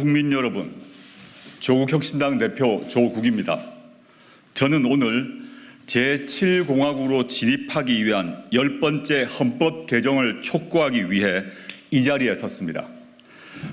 국민 여러분, 조국혁신당 대표 조국입니다. 저는 오늘 제7공화국으로 진입하기 위한 10번째 헌법 개정을 촉구하기 위해 이 자리에 섰습니다.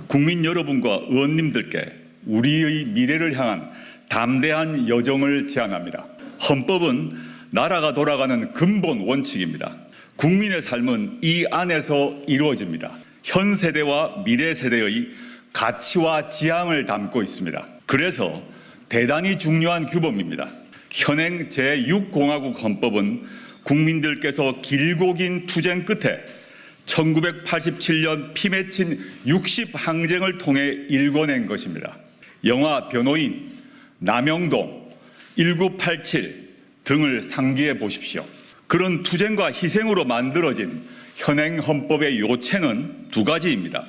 국민 여러분과 의원님들께 우리의 미래를 향한 담대한 여정을 제안합니다. 헌법은 나라가 돌아가는 근본 원칙입니다. 국민의 삶은 이 안에서 이루어집니다. 현 세대와 미래 세대의 가치와 지향을 담고 있습니다. 그래서 대단히 중요한 규범입니다. 현행 제6공화국 헌법은 국민들께서 길고 긴 투쟁 끝에 1987년 피 맺힌 60항쟁을 통해 일궈낸 것입니다. 영화 변호인, 남영동, 1987 등을 상기해 보십시오. 그런 투쟁과 희생으로 만들어진 현행 헌법의 요체는 두 가지입니다.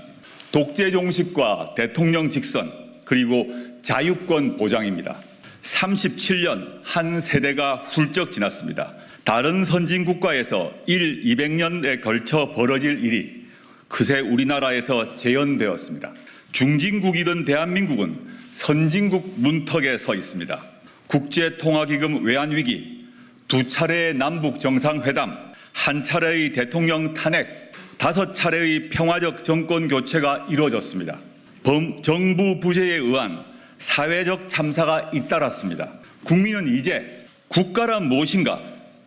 독재 종식과 대통령 직선, 그리고 자유권 보장입니다. 37년 한 세대가 훌쩍 지났습니다. 다른 선진국가에서 200년에 걸쳐 벌어질 일이 그새 우리나라에서 재현되었습니다. 중진국이던 대한민국은 선진국 문턱에 서 있습니다. 국제통화기금 외환위기, 2차례의 남북 정상회담, 1차례의 대통령 탄핵, 5차례의 평화적 정권 교체가 이루어졌습니다. 정부 부재에 의한 사회적 참사가 잇따랐습니다. 국민은 이제 국가란 무엇인가?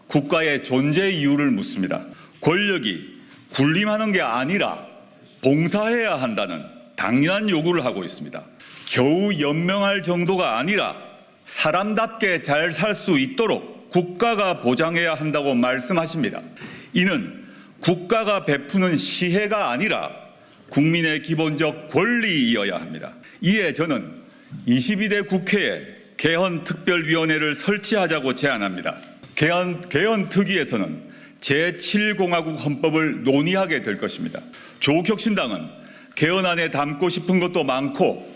국가의 존재 이유를 묻습니다. 권력이 군림하는 게 아니라 봉사해야 한다는 당연한 요구를 하고 있습니다. 겨우 연명할 정도가 아니라 사람답게 잘 살 수 있도록 국가가 보장해야 한다고 말씀하십니다. 이는 국가가 베푸는 시혜가 아니라 국민의 기본적 권리이어야 합니다. 이에 저는 22대 국회에 개헌특별위원회를 설치하자고 제안합니다. 개헌특위에서는 제7공화국 헌법을 논의하게 될 것입니다. 조국혁신당은 개헌안에 담고 싶은 것도 많고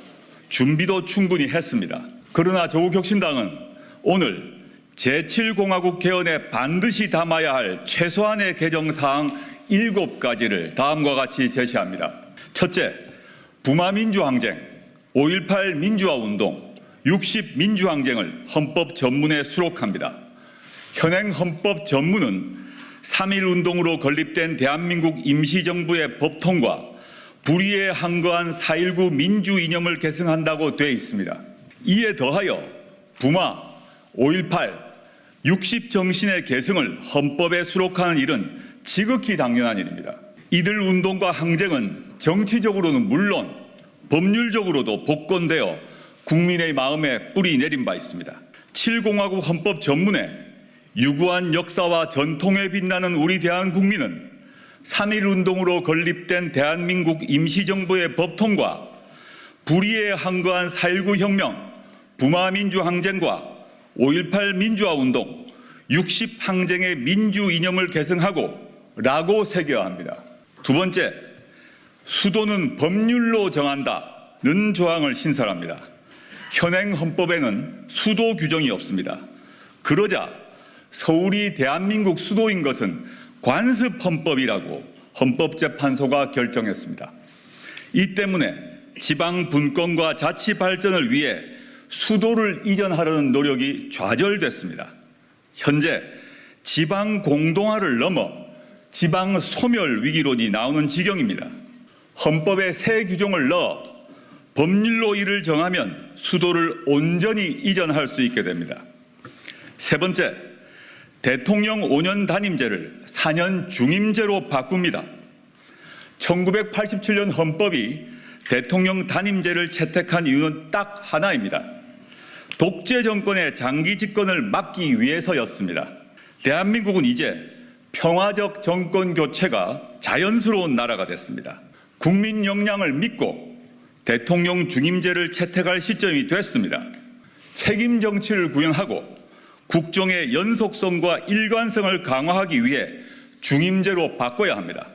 준비도 충분히 했습니다. 그러나 조국혁신당은 오늘 제7공화국 개헌에 반드시 담아야 할 최소한의 개정사항 7가지를 다음과 같이 제시합니다. 첫째, 부마민주항쟁, 5.18 민주화운동, 60 민주항쟁을 헌법 전문에 수록합니다. 현행 헌법 전문은 3.1운동으로 건립된 대한민국 임시정부의 법통과 불의에 항거한 4.19 민주이념을 계승한다고 되어 있습니다. 이에 더하여 부마, 5.18, 60 정신의 계승을 헌법에 수록하는 일은 지극히 당연한 일입니다. 이들 운동과 항쟁은 정치적으로는 물론 법률적으로도 복권되어 국민의 마음에 뿌리 내린 바 있습니다. 7공화국 헌법 전문에 유구한 역사와 전통에 빛나는 우리 대한국민은 3.1운동으로 건립된 대한민국 임시정부의 법통과 불의에 항거한 4.19 혁명, 부마민주항쟁과 5.18 민주화운동, 60 항쟁의 민주 이념을 계승하고 라고 새겨야 합니다. 두 번째, 수도는 법률로 정한다는 조항을 신설합니다. 현행 헌법에는 수도 규정이 없습니다. 그러자 서울이 대한민국 수도인 것은 관습헌법이라고 헌법재판소가 결정했습니다. 이 때문에 지방 분권과 자치 발전을 위해 수도를 이전하려는 노력이 좌절됐습니다. 현재 지방 공동화를 넘어 지방 소멸 위기론이 나오는 지경입니다. 헌법에 새 규정을 넣어 법률로 이를 정하면 수도를 온전히 이전할 수 있게 됩니다. 세 번째, 대통령 5년 단임제를 4년 중임제로 바꿉니다. 1987년 헌법이 대통령 단임제를 채택한 이유는 딱 하나입니다. 독재 정권의 장기 집권을 막기 위해서였습니다. 대한민국은 이제 평화적 정권 교체가 자연스러운 나라가 됐습니다. 국민 역량을 믿고 대통령 중임제를 채택할 시점이 됐습니다. 책임 정치를 구현하고 국정의 연속성과 일관성을 강화하기 위해 중임제로 바꿔야 합니다.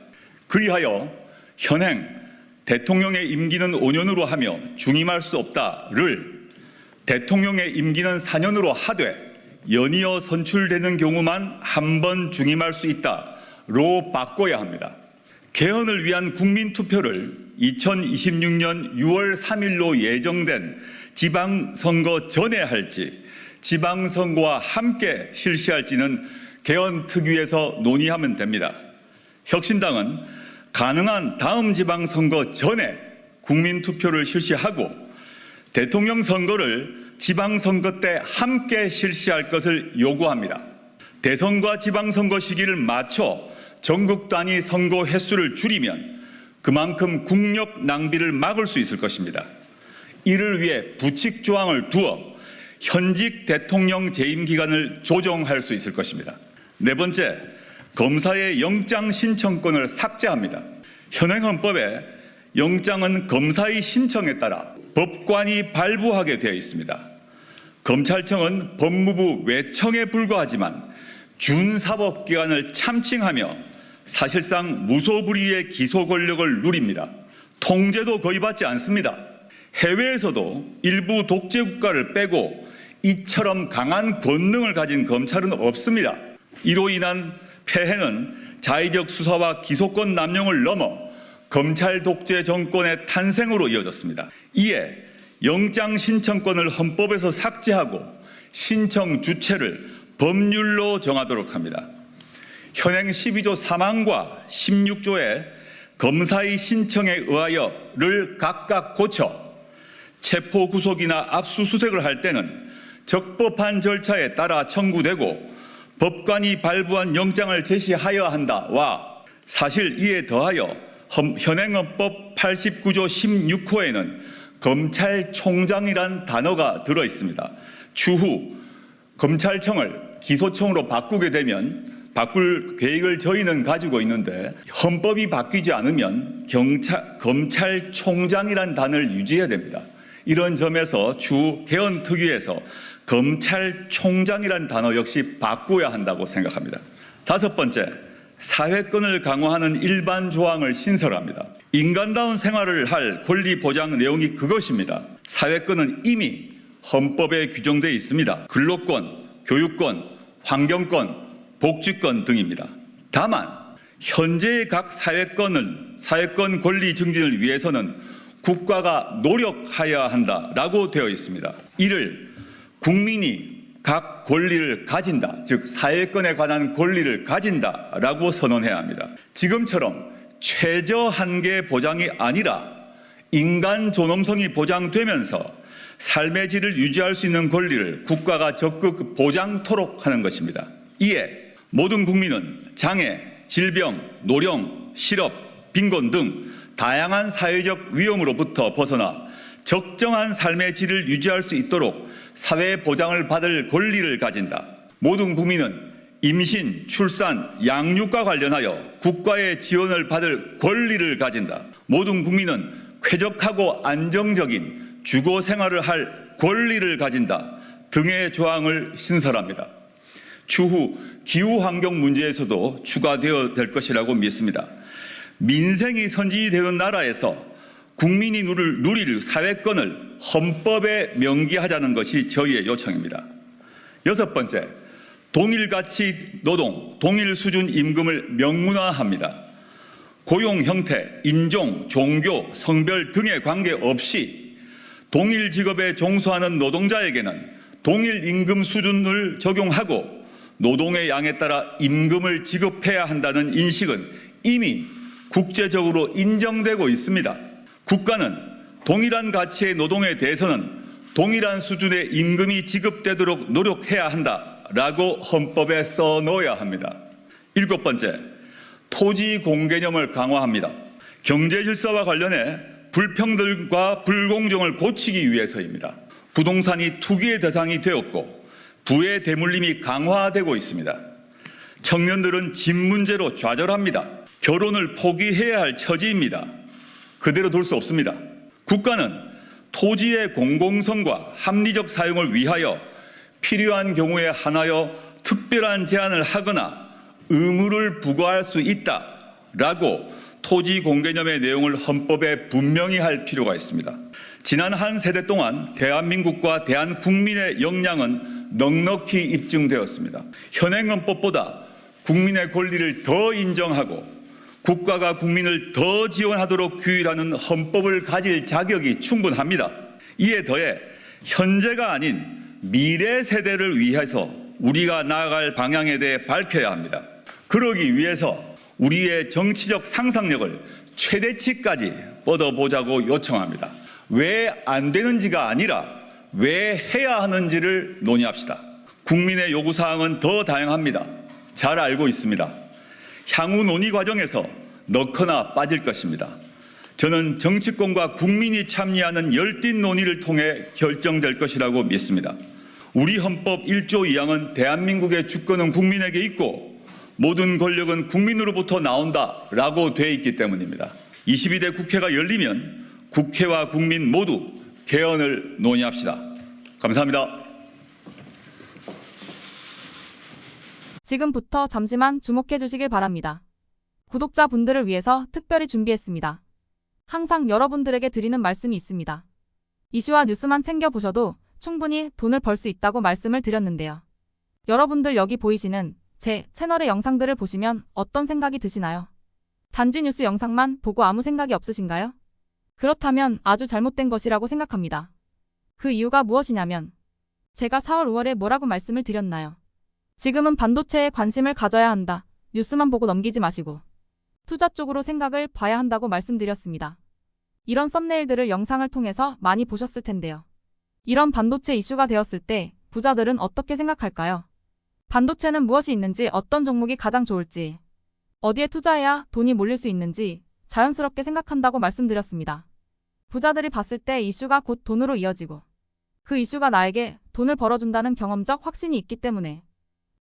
그리하여 현행 대통령의 임기는 5년으로 하며 중임할 수 없다를 대통령의 임기는 4년으로 하되 연이어 선출되는 경우만 한 번 중임할 수 있다로 바꿔야 합니다. 개헌을 위한 국민투표를 2026년 6월 3일로 예정된 지방선거 전에 할지 지방선거와 함께 실시할지는 개헌특위에서 논의하면 됩니다. 혁신당은 가능한 다음 지방선거 전에 국민투표를 실시하고 대통령 선거를 지방선거 때 함께 실시할 것을 요구합니다. 대선과 지방선거 시기를 맞춰 전국 단위 선거 횟수를 줄이면 그만큼 국력 낭비를 막을 수 있을 것입니다. 이를 위해 부칙 조항을 두어 현직 대통령 재임 기간을 조정할 수 있을 것입니다. 네 번째, 검사의 영장 신청권을 삭제합니다. 현행 헌법에 영장은 검사의 신청에 따라 법관이 발부하게 되어 있습니다. 검찰청은 법무부 외청에 불과하지만 준사법기관을 참칭하며 사실상 무소불위의 기소 권력을 누립니다. 통제도 거의 받지 않습니다. 해외에서도 일부 독재국가를 빼고 이처럼 강한 권능을 가진 검찰은 없습니다. 이로 인한 폐해는 자의적 수사와 기소권 남용을 넘어 검찰 독재 정권의 탄생으로 이어졌습니다. 이에 영장 신청권을 헌법에서 삭제하고 신청 주체를 법률로 정하도록 합니다. 현행 12조 3항과 16조의 검사의 신청에 의하여를 각각 고쳐 체포 구속이나 압수수색을 할 때는 적법한 절차에 따라 청구되고 법관이 발부한 영장을 제시하여야 한다와 사실 이에 더하여 현행 헌법 89조 16호에는 검찰총장이란 단어가 들어 있습니다. 추후 검찰청을 기소청으로 바꾸게 되면 바꿀 계획을 저희는 가지고 있는데 헌법이 바뀌지 않으면 검찰총장이란 단어를 유지해야 됩니다. 이런 점에서 추후 개헌특위에서 검찰총장이란 단어 역시 바꿔야 한다고 생각합니다. 다섯 번째, 사회권을 강화하는 일반 조항을 신설합니다. 인간다운 생활을 할 권리 보장 내용이 그것입니다. 사회권은 이미 헌법에 규정되어 있습니다. 근로권, 교육권, 환경권, 복지권 등입니다. 다만 현재의 각 사회권 권리 증진을 위해서는 국가가 노력하여야 한다라고 되어 있습니다. 이를 국민이 각 권리를 가진다, 즉 사회권에 관한 권리를 가진다라고 선언해야 합니다. 지금처럼 최저 한계 보장이 아니라 인간 존엄성이 보장되면서 삶의 질을 유지할 수 있는 권리를 국가가 적극 보장토록 하는 것입니다. 이에 모든 국민은 장애, 질병, 노령, 실업, 빈곤 등 다양한 사회적 위험으로부터 벗어나 적정한 삶의 질을 유지할 수 있도록 사회 보장을 받을 권리를 가진다. 모든 국민은 임신, 출산, 양육과 관련하여 국가의 지원을 받을 권리를 가진다. 모든 국민은 쾌적하고 안정적인 주거 생활을 할 권리를 가진다 등의 조항을 신설합니다. 추후 기후환경 문제에서도 추가되어야 될 것이라고 믿습니다. 민생이 선진이 되는 나라에서 국민이 누릴 사회권을 헌법에 명기하자는 것이 저희의 요청입니다. 여섯 번째, 동일가치 노동, 동일 수준 임금을 명문화합니다. 고용 형태, 인종, 종교, 성별 등에 관계없이 동일 직업에 종사하는 노동자에게는 동일 임금 수준을 적용하고 노동의 양에 따라 임금을 지급해야 한다는 인식은 이미 국제적으로 인정되고 있습니다. 국가는 동일한 가치의 노동에 대해서는 동일한 수준의 임금이 지급되도록 노력해야 한다라고 헌법에 써놓아야 합니다. 일곱 번째, 토지 공개념을 강화합니다. 경제 질서와 관련해 불평등과 불공정을 고치기 위해서입니다. 부동산이 투기의 대상이 되었고 부의 대물림이 강화되고 있습니다. 청년들은 집 문제로 좌절합니다. 결혼을 포기해야 할 처지입니다. 그대로 둘 수 없습니다. 국가는 토지의 공공성과 합리적 사용을 위하여 필요한 경우에 한하여 특별한 제한을 하거나 의무를 부과할 수 있다라고 토지 공개념의 내용을 헌법에 분명히 할 필요가 있습니다. 지난 한 세대 동안 대한민국과 대한국민의 역량은 넉넉히 입증되었습니다. 현행 헌법보다 국민의 권리를 더 인정하고 국가가 국민을 더 지원하도록 규율하는 헌법을 가질 자격이 충분합니다. 이에 더해 현재가 아닌 미래 세대를 위해서 우리가 나아갈 방향에 대해 밝혀야 합니다. 그러기 위해서 우리의 정치적 상상력을 최대치까지 뻗어보자고 요청합니다. 왜 안 되는지가 아니라 왜 해야 하는지를 논의합시다. 국민의 요구사항은 더 다양합니다. 잘 알고 있습니다. 향후 논의 과정에서 넣거나 빠질 것입니다. 저는 정치권과 국민이 참여하는 열띤 논의를 통해 결정될 것이라고 믿습니다. 우리 헌법 1조 2항은 대한민국의 주권은 국민에게 있고 모든 권력은 국민으로부터 나온다라고 돼 있기 때문입니다. 22대 국회가 열리면 국회와 국민 모두 개헌을 논의합시다. 감사합니다. 지금부터 잠시만 주목해 주시길 바랍니다. 구독자분들을 위해서 특별히 준비했습니다. 항상 여러분들에게 드리는 말씀이 있습니다. 이슈와 뉴스만 챙겨보셔도 충분히 돈을 벌 수 있다고 말씀을 드렸는데요. 여러분들 여기 보이시는 제 채널의 영상들을 보시면 어떤 생각이 드시나요? 단지 뉴스 영상만 보고 아무 생각이 없으신가요? 그렇다면 아주 잘못된 것이라고 생각합니다. 그 이유가 무엇이냐면 제가 4월 5월에 뭐라고 말씀을 드렸나요? 지금은 반도체에 관심을 가져야 한다. 뉴스만 보고 넘기지 마시고 투자 쪽으로 생각을 봐야 한다고 말씀드렸습니다. 이런 썸네일들을 영상을 통해서 많이 보셨을 텐데요. 이런 반도체 이슈가 되었을 때 부자들은 어떻게 생각할까요? 반도체는 무엇이 있는지, 어떤 종목이 가장 좋을지, 어디에 투자해야 돈이 몰릴 수 있는지 자연스럽게 생각한다고 말씀드렸습니다. 부자들이 봤을 때 이슈가 곧 돈으로 이어지고 그 이슈가 나에게 돈을 벌어준다는 경험적 확신이 있기 때문에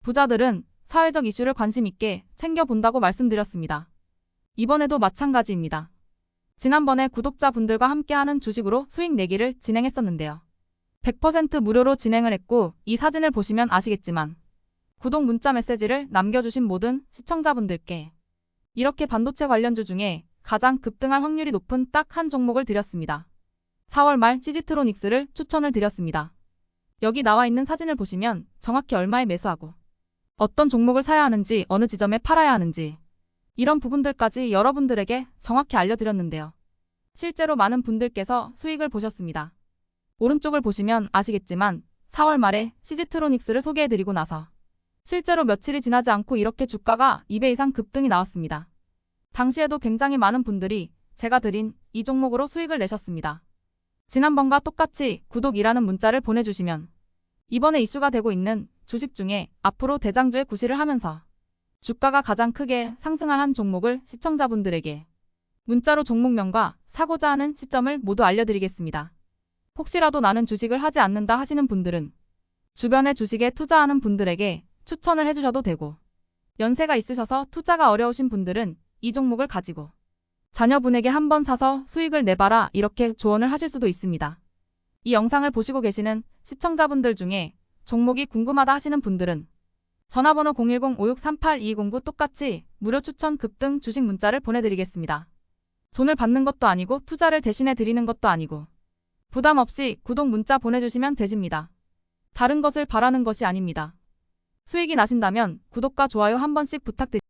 부자들은 사회적 이슈를 관심 있게 챙겨본다고 말씀드렸습니다. 이번에도 마찬가지입니다. 지난번에 구독자분들과 함께하는 주식으로 수익 내기를 진행했었는데요. 100% 무료로 진행을 했고 이 사진을 보시면 아시겠지만 구독 문자 메시지를 남겨주신 모든 시청자분들께 이렇게 반도체 관련주 중에 가장 급등할 확률이 높은 딱 한 종목을 드렸습니다. 4월 말 시지트로닉스를 추천을 드렸습니다. 여기 나와 있는 사진을 보시면 정확히 얼마에 매수하고 어떤 종목을 사야 하는지, 어느 지점에 팔아야 하는지 이런 부분들까지 여러분들에게 정확히 알려드렸는데요. 실제로 많은 분들께서 수익을 보셨습니다. 오른쪽을 보시면 아시겠지만 4월 말에 시지트로닉스를 소개해드리고 나서 실제로 며칠이 지나지 않고 이렇게 주가가 2배 이상 급등이 나왔습니다. 당시에도 굉장히 많은 분들이 제가 드린 이 종목으로 수익을 내셨습니다. 지난번과 똑같이 구독이라는 문자를 보내주시면 이번에 이슈가 되고 있는 주식 중에 앞으로 대장주의 구실을 하면서 주가가 가장 크게 상승할 한 종목을 시청자분들에게 문자로 종목명과 사고자 하는 시점을 모두 알려드리겠습니다. 혹시라도 나는 주식을 하지 않는다 하시는 분들은 주변에 주식에 투자하는 분들에게 추천을 해주셔도 되고, 연세가 있으셔서 투자가 어려우신 분들은 이 종목을 가지고 자녀분에게 한번 사서 수익을 내봐라 이렇게 조언을 하실 수도 있습니다. 이 영상을 보시고 계시는 시청자분들 중에 종목이 궁금하다 하시는 분들은 전화번호 010-5638-2209 똑같이 무료 추천 급등 주식 문자를 보내드리겠습니다. 돈을 받는 것도 아니고 투자를 대신해 드리는 것도 아니고 부담 없이 구독 문자 보내주시면 되십니다. 다른 것을 바라는 것이 아닙니다. 수익이 나신다면 구독과 좋아요 한 번씩 부탁드립니다.